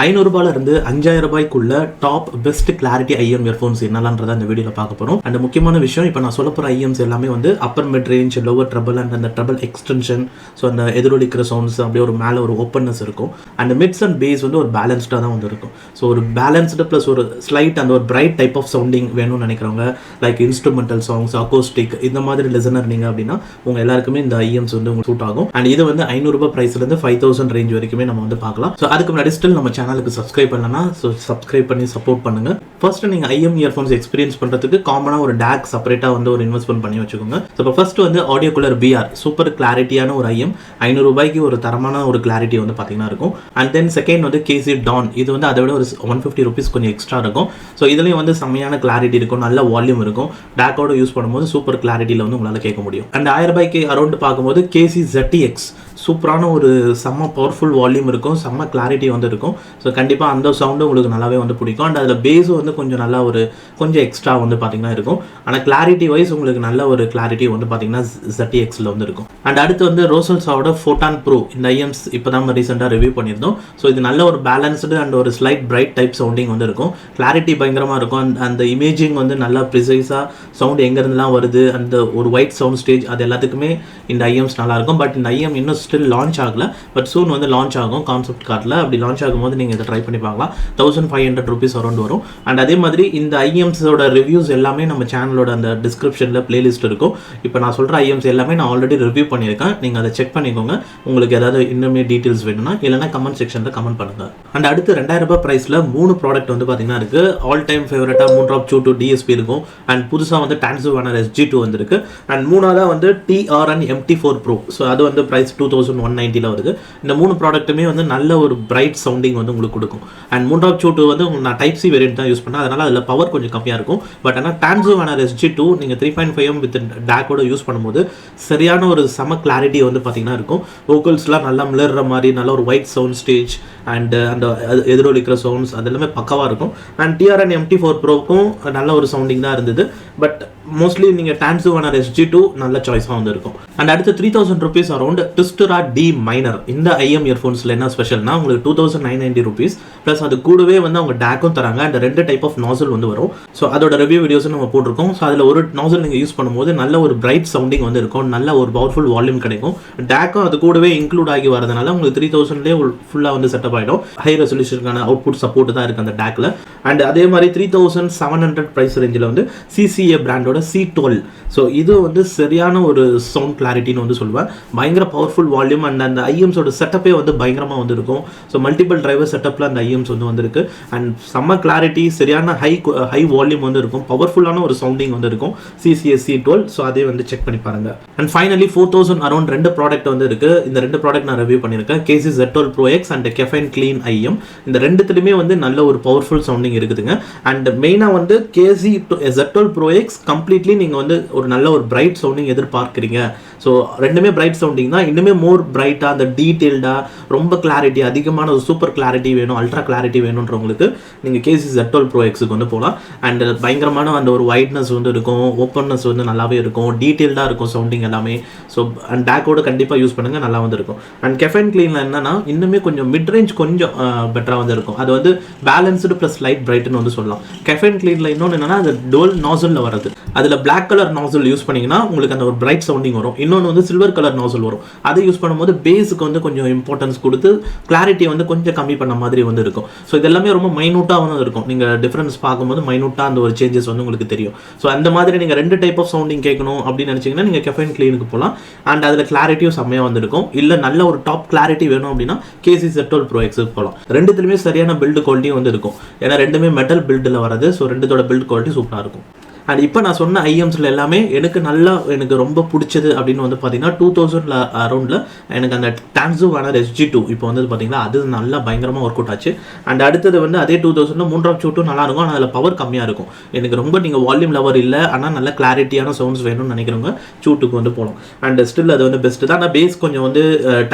500 5000 top best clarity IM earphones என்னலான்றதை அந்த வீடியோவில் பார்க்க போகிறோம். அண்ட் முக்கியமான விஷயம், இப்போ நான் சொல்ல போகிற ஐஎம்ஸ் எல்லாமே வந்து upper mid range, lower treble and அந்த ட்ரபிள் எக்ஸ்டென்ஷன், ஸோ அந்த எதிரொலிக்கிற சவுண்ட்ஸ் அப்படியே ஒரு மேலே ஒரு ஓப்பன்னஸ் இருக்கும். அண்ட் மிட்ஸ் அண்ட் பேஸ் வந்து ஒரு பேலன்ஸ்டாக தான் வந்து இருக்கும். ஸோ ஒரு பேலன்ஸ்டு ப்ளஸ் ஒரு ஸ்லைட் அந்த ஒரு பிரைட் டைப் ஆஃப் சவுண்டிங் வேணும்னு நினைக்கிறவங்க, லைக் இன்ஸ்ட்ருமெண்டல் சாங்ஸ், அக்கோஸ்டிக் இந்த மாதிரி லிசனர் நீங்கள் அப்படின்னா உங்கள் எல்லாருக்குமே இந்த ஐஎம்ஸ் வந்து உங்களுக்கு சூட் ஆகும். அண்ட் இது வந்து 500 ப்ரைஸ்லேருந்து 5000 ரேஞ்ச் வரைக்குமே நம்ம வந்து பார்க்கலாம். ஸோ அதுக்கு முன்னாடி ஸ்டில் நம்ம சேனலுக்கு சப்ஸ்கிரைப் பண்ணலன்னா சப்ஸ்கிரைப் பண்ணி சப்போர்ட் பண்ணுங்க. ஃபர்ஸ்ட் நீங்கள் ஐஎம் இயர்ஃபோன்ஸ் எக்ஸ்பீரியன்ஸ் பண்ணுறதுக்கு காமனாக ஒரு டேக் செப்பரேட்டாக வந்து ஒரு இன்வெஸ்ட்மெண்ட் பண்ணி வச்சுக்கோங்க. ஸோ இப்போ ஃபர்ஸ்ட் வந்து ஆடியோ கூலர் பிஆர் சூப்பர் கிளாரிட்டியான ஒரு ஐஎம், 500 ரூபாய்க்கு ஒரு தரமான ஒரு கிளாரிட்டி வந்து பார்த்தீங்கன்னா இருக்கும். அண்ட் தென் செகண்ட் வந்து கேசி டான், இது வந்து அதை விட ஒரு 150 ருபீஸ் கொஞ்சம் எக்ஸ்ட்ரா இருக்கும். ஸோ இதுலேயும் வந்து செம்மையான கிளாரிட்டி இருக்கும், நல்ல வால்யூம் இருக்கும். டேக்கோட யூஸ் பண்ணும்போது சூப்பர் கிளாரிட்டியில் வந்து உங்களால் கேட்க முடியும். அண்ட் 1000 ரூபாய்க்கு அரௌண்ட் பார்க்கும்போது கேசி ZTX சூப்பரான ஒரு செம்ம பவர்ஃபுல் வால்யூம் இருக்கும், செம்ம கிளாரிட்டி வந்து இருக்கும். ஸோ கண்டிப்பாக அந்த சவுண்டு உங்களுக்கு நல்லாவே வந்து பிடிக்கும். அண்ட் அதில் பேஸும் வந்து கொஞ்சம் நல்லா கொஞ்சம் எக்ஸ்ட்ரா வந்து பார்த்தீங்கன்னா இருக்கும். ஆனால் கிளாரிட்டி வைஸ் உங்களுக்கு நல்ல ஒரு கிளாரிட்டி வந்து பார்த்தீங்கன்னா ZTXல வந்து இருக்கும். அண்ட் அடுத்து வந்து ரோசல்ஸோட ஃபோட்டான் ப்ரோ, இந்த ஐஎம்ஸ் இப்போ தான் நம்ம ரீசெண்டாக ரிவ்யூ பண்ணியிருந்தோம். ஸோ இது நல்ல ஒரு பேலன்ஸ்டு அண்ட் ஒரு ஸ்லைட் பிரைட் டைப் சவுண்டிங் வந்து இருக்கும். கிளாரிட்டி பயங்கரமாக இருக்கும். அந்த இமேஜிங் வந்து நல்லா ப்ரிசைஸாக சவுண்ட் எங்கேருந்துலாம் வருது, அந்த ஒரு ஒயிட் சவுண்ட் ஸ்டேஜ், அது எல்லாத்துக்குமே இந்த ஐஎம்ஸ் நல்லாயிருக்கும். பட் இந்த ஐஎம் இன்னும் ஸ்டில் லான்ச் ஆகல, பட் சூன் வந்து லான்ச் ஆகும் கான்செப்ட் கார்டில். அப்படி லான்ச் ஆகும்போது நீங்கள் இதை ட்ரை பண்ணி பார்க்கலாம். 1500 ருபீஸ் அரௌண்ட் வரும். அண்ட் அதே மாதிரி இந்த ஐஎம்ஸோட ரிவ்யூஸ் எல்லாமே நம்ம சேனலோட அந்த டிஸ்கிரிப்ஷனில் பிளேலிஸ்ட் இருக்கும். இப்போ நான் சொல்கிற ஐஎம்ஸ் எல்லாமே நான் ஆல்ரெடி ரிவ்யூ பண்ணியிருக்கேன், நீங்கள் அதை செக் பண்ணிக்கோங்க. உங்களுக்கு ஏதாவது இன்னுமே டீட்டெயில்ஸ் வேணும்னா இல்லைனா கமெண்ட் செக்ஷனில் கமெண்ட் பண்ணுங்கள். அண்ட் அடுத்து 2000 ரூபாய் ப்ரைஸில் 3 ப்ராடக்ட் வந்து பார்த்தீங்கன்னா இருக்குது. ஆல் டைம் ஃபேவரட்டாக மூன்ட்ராப் Q2 DSP இருக்கும். அண்ட் புதுசாக வந்து டான்சுவானர் SG2 வந்துருக்கு. அண்ட் மூணாவதாக வந்து TRN MT4 Pro. ஸோ அது வந்து ப்ரைஸ் 2190 வருது. இந்த 3 ப்ராடக்ட்டுமே வந்து நல்ல ஒரு பிரைட் சவுண்டிங் வந்து உங்களுக்கு கொடுக்கும். அண்ட் மூன்ட்ராப் Q2 வந்து நான் Type-C வேரியன்ட் தான் யூஸ் பண்ணேன், அதனால் அதில் பவர் கொஞ்சம் கம்மியாக இருக்கும். பட் ஆனால் டான்சுவானர் SG2 நீங்கள் 3.5M வித் டேக்கோட யூஸ் பண்ணும்போது சரியான ஒரு செம கிளாரிட்டி வந்து பார்த்தீங்கன்னா இருக்கும். வோக்கல்ஸ்லாம் நல்லா மிளற மாதிரி நல்ல ஒரு ஒயிட் சவுண்ட் ஸ்டேஜ் அண்ட் அந்த எதிரொலிக்கிற சவுண்ட்ஸ் அது எல்லாமே பக்கவாக இருக்கும். அண்ட் TRN MT4 Proக்கும் நல்ல ஒரு சவுண்டிங் தான் இருந்தது. பட் மோஸ்ட்லி நீங்கள் டான்சுவானர் SG2 நல்ல சாய்ஸாக வந்து இருக்கும். அண்ட் அடுத்து 3000 ருபீஸ் அரௌண்ட் ட்விஸ்டரா D மைனர். இந்த ஐஎம் இயர்ஃபோன்ஸில் என்ன ஸ்பெஷல்னா உங்களுக்கு 2990 ருபீஸ் ப்ளஸ் அது கூடவே வந்து அவங்க டேக்கும் தராங்க. அண்ட் 2 டைப் ஆஃப் நாசல் வந்து வரும். ஸோ அதோட ரிவ்யூ வீடியோஸும் நம்ம போட்டிருக்கோம். ஸோ அதில் ஒரு நாசல் நீங்கள் யூஸ் பண்ணும்போது நல்ல ஒரு பிரைட் சவுண்டிங் வந்து இருக்கும், நல்ல ஒரு பவர்ஃபுல் வால்யூம் கிடைக்கும். டேக்கும் அது கூடவே இன்க்ளூட் ஆகி வரதுனால உங்களுக்கு 3000லேயே ஃபுல்லாக வந்து செட்டப் ஆகிடும். ஹை ரெசல்யூஷனுக்கான அவுட்புட் சப்போர்ட் தான் இருக்குது அந்த டேக்கில். அண்ட் அதே மாதிரி 3700 ப்ரைஸ் ரேஞ்சில் வந்து CCA பிராண்டோட C12. ஸோ இது வந்து சரியான ஒரு சவுண்ட் கிளாரிட்டின்னு வந்து சொல்லுவேன். பயங்கர பவர்ஃபுல் வால்யூம் அண்ட் அந்த ஐஎம்ஸோட செட்டப்பே வந்து பயங்கரமாக வந்து இருக்கும். ஸோ மல்டிபிள் டிரைவர் செட்டப்பில் அந்த ஐஎம்ஸ் வந்து வந்திருக்கு. அண்ட் செம்ம கிளாரிட்டி, சரியான ஹை வால்யூம் வந்து இருக்கும், பவர்ஃபுல்லான ஒரு சவுண்டிங் வந்து இருக்கும் CCA C12. ஸோ அதே வந்து செக் பண்ணி பாருங்கள். அண்ட் ஃபைனலி 4000 அரௌண்ட் 2 ப்ராடக்ட் வந்து இருக்குது. இந்த 2 ப்ராடக்ட் நான் ரிவ்யூ பண்ணியிருக்கேன். KC Z12 Pro X and Caffeine Clean IM. இந்த ரெண்டுத்துலையுமே வந்து நல்ல ஒரு பவர்ஃபுல் சவுண்டிங் இருக்குதுங்க. அண்ட் மெயினாக வந்து KC Z12 Pro X completely நீங்கள் வந்து ஒரு நல்ல ஒரு பிரைட் சவுண்டிங் எதிர்பார்க்குறீங்க. ஸோ ரெண்டுமே பிரைட் சவுண்டிங் தான். இன்னுமே மோர் பிரைட்டாக அந்த டீட்டெயில்டாக ரொம்ப கிளாரிட்டி அதிகமான ஒரு சூப்பர் கிளாரிட்டி வேணும், அல்ட்ரா கிளாரிட்டி வேணுன்றவங்களுக்கு நீங்கள் KC Z12 Pro Xக்கு வந்து போகலாம். அண்ட் பயங்கரமான அந்த ஒரு ஒயிட்னஸ் வந்து இருக்கும், ஓப்பன்னஸ் வந்து நல்லாவே இருக்கும், டீட்டெயில்டாக இருக்கும் சவுண்டிங் எல்லாமே. ஸோ அண்ட் டேக்கோட கண்டிப்பாக யூஸ் பண்ணுங்கள், நல்லா வந்து இருக்கும். அண்ட் Caffeine Cleanல என்னன்னா இன்னுமே கொஞ்சம் மிட் ரேஞ்ச் கொஞ்சம் பெட்டராக வந்து இருக்கும். அது வந்து பேலன்ஸ்டு ப்ளஸ் லைட் பிரைட்னு வந்து சொல்லலாம். Caffeine Cleanல இன்னொன்று என்னன்னா அது டோல் நாசலில் வருது. அதில் பிளாக் கலர் நாசல் யூஸ் பண்ணிங்கன்னா உங்களுக்கு அந்த ஒரு பிரைட் சவுண்டிங் வரும். இன்னொன்று வந்து சில்வர் கலர் நாசல் வரும். அதை யூஸ் பண்ணும்போது பேஸுக்கு வந்து கொஞ்சம் இம்பார்ட்டன்ஸ் கொடுத்து கிளாரிட்டி வந்து கொஞ்சம் கம்மி பண்ண மாதிரி வந்து இருக்கும். ஸோ இதெல்லாமே ரொம்ப மைனூட்டாக வந்து இருக்கும். நீங்கள் டிஃப்ரென்ஸ் பார்க்கும்போது மைனூட்டாக அந்த ஒரு சேஞ்சஸ் வந்து உங்களுக்கு தெரியும். ஸோ அந்த மாதிரி நீங்கள் 2 டைப் ஆஃப் சவுண்டிங் கேட்கணும் அப்படின்னு நினச்சிங்கன்னா நீங்கள் Caffeine Cleanக்கு போகலாம். அண்ட் அதில் கிளாரிட்டியும் செம்மையாக வந்து இருக்கும். இல்லை நல்ல ஒரு டாப் கிளாரிட்டி வேணும் அப்படின்னா KC Z12 Pro Xக்கு போகலாம். ரெண்டுத்துலையுமே சரியான பில்டு குவாலிட்டியும் வந்து இருக்கும். ஏன்னா ரெண்டுமே மெட்டல் பில்டில் வரது. ஸோ ரெண்டுத்தோட பில்ட் குவாலிட்டி சூப்பராக இருக்கும். அண்ட் இப்போ நான் சொன்ன ஐஎம்ஸில் எல்லாமே எனக்கு ரொம்ப பிடிச்சது அப்படின்னு வந்து பார்த்தீங்கன்னா 2000 அரௌண்டில் எனக்கு அந்த டான்சுவானர் SG2 இப்போ வந்து பார்த்தீங்கன்னா அது நல்லா பயங்கரமாக ஒர்க் அவுட் ஆச்சு. அண்ட் அடுத்தது வந்து அதே 2000 மூன்ட்ராப் Q2 நல்லா இருக்கும். ஆனால் அதில் பவர் கம்மியாக இருக்கும். எனக்கு ரொம்ப நீங்கள் வால்யூம் லவர் இல்லை ஆனால் நல்ல கிளாரிட்டியான சவுண்ட்ஸ் வேணும்னு நினைக்கிறவங்க Q2க்கு வந்து போகலாம். அண்ட் ஸ்டில் அது வந்து பெஸ்ட்டு தான். ஆனால் பேஸ் கொஞ்சம் வந்து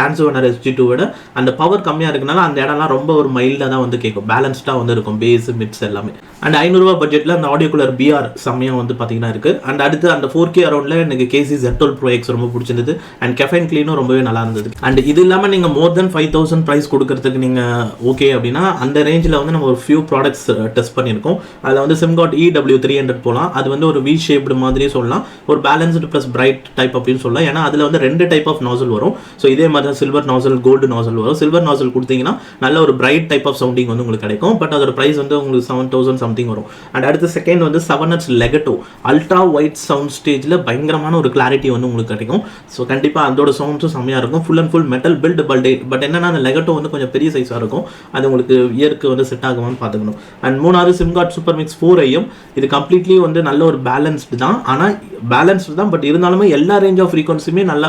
டான்சுவானர் SG2 விட அந்த பவர் கம்மியாக இருக்குனால அந்த இடம்லாம் ரொம்ப ஒரு மைல்டாக தான் வந்து கேட்கும், பேலன்ஸ்டாக வந்து இருக்கும் பேஸ் மிட்ஸ் எல்லாமே. அண்ட் 500 ரூபா பட்ஜெட்டில் அந்த ஆடியோ கூலர் BR செம்மையாக வந்து பார்த்தீங்கன்னா இருக்குது. அண்ட் அடுத்து அந்த 4K அரௌண்டில் எனக்கு கேசி Z12 Pro X ரொம்ப பிடிச்சிருந்தது. அண்ட் கெஃபைன் க்ளீனும் ரொம்பவே நல்லா இருந்தது. அண்ட் இது இல்லாமல் நீங்கள் மோர் தென் 5000 ப்ரைஸ் கொடுக்கறதுக்கு நீங்கள் ஓகே அப்படின்னா அந்த ரேஞ்சில் வந்து நம்ம ஒரு ஃபியூ ப்ராடக்ட்ஸ் டெஸ்ட் பண்ணியிருக்கோம். அதில் வந்து SIMGOT EW300 போகலாம். அது வந்து ஒரு வி ஷேப்டு மாதிரியே சொல்லலாம், ஒரு பேலன்ஸ்டு ப்ளஸ் பிரைட் டைப் அப்படின்னு சொல்லலாம். ஏன்னா அதில் வந்து 2 டைப் ஆஃப் நாசல் வரும். ஸோ இதே மாதிரி தான் சில்வர் நாசல், கோல்டு நாசல் வரும். சில்வர் நாசல் கொடுத்தீங்கன்னா நல்ல ஒரு பிரைட் டைப் ஆஃப் சவுண்டிங் வந்து உங்களுக்கு கிடைக்கும். பட் அதோட ப்ரைஸ் வந்து உங்களுக்கு 7000 சம்திங் வரும். அண்ட் அடுத்த செகண்ட் வந்து 7H Legato ultra white sound ஸ்டேஜில் பயங்கரமான ஒரு கிளாரிட்டி வந்து உங்களுக்கு கிடைக்கும். ஸோ கண்டிப்பாக அதோட சவுண்ட்ஸும் செம்மையாக இருக்கும். Full and full metal build but என்னன்னா அந்த Legato வந்து கொஞ்சம் பெரிய சைஸாக இருக்கும். அது உங்களுக்கு இயருக்கு வந்து செட் ஆகுமான்னு பார்த்துக்கணும். அண்ட் மூணாவது SIMGOT SuperMix 4IM. இது கம்ப்ளீட்லி வந்து நல்ல ஒரு பேலன்ஸ்டு தான். ஆனால் பேலன்ஸ்டு தான், பட் இருந்தாலுமே எல்லா ரேஞ்ச் ஆஃப் ஃப்ரீக்வன்சியுமே நல்லா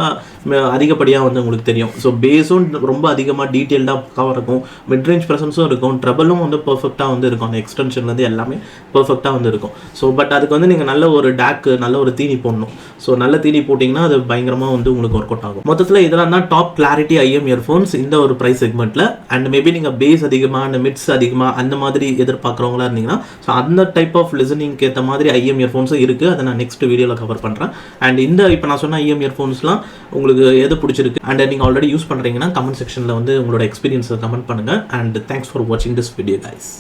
அதிகப்படியாக வந்து உங்களுக்கு தெரியும். ஸோ பேஸும் ரொம்ப அதிகமாக டீட்டெயில்டாக பக்காவாக இருக்கும், மிட் ரேஞ்ச் ப்ரெசன்ஸும் இருக்கும், ட்ரபிளும் வந்து பர்ஃபெக்டாக வந்து இருக்கும். அந்த எக்ஸ்டென்ஷன்லேருந்து எல்லாமே பர்ஃபெக்டாக வந்து இருக்கும். ஸோ பட் அதுக்கு வந்து நீங்கள் நல்ல ஒரு டேக்கு, நல்ல ஒரு தீனி போடணும். ஸோ நல்ல தீனி போட்டிங்கன்னா அது பயங்கரமாக வந்து உங்களுக்கு ஒர்க் அவுட் ஆகும். மொத்தத்தில் இதெல்லாம் தான் டாப் கிளாரிட்டி IM இயர்ஃபோன்ஸ் இந்த ஒரு ப்ரைஸ் செக்மெண்ட்டில். அண்ட் மேபி நீங்கள் பேஸ் அதிகமாக அண்ட் மிட்ஸ் அதிகமாக அந்த மாதிரி எதிர்பார்க்குறவங்களா இருந்தீங்கன்னா ஸோ அந்த டைப் ஆஃப் லிசனிங்க்கு ஏற்ற மாதிரி IM இயர்ஃபோன்ஸும் இருக்குது. அதை நான் நெக்ஸ்ட் வீடியோவில் கவர் பண்ணுறேன். அண்ட் இந்த இப்போ நான் சொன்ன IM இயர்ஃபோன்ஸ்லாம் உங்களுக்கு எது பிடிச்சிருக்கு அண்ட் நீங்கள் ஆல்ரெடி யூஸ் பண்ணுறீங்கன்னா கமெண்ட் செக்ஷனில் வந்து உங்களோட எக்ஸ்பீரியன்ஸை கமெண்ட் பண்ணுங்கள். அண்ட் தேங்க்ஸ் ஃபார் வாட்சிங் திஸ் வீடியோ கைஸ்.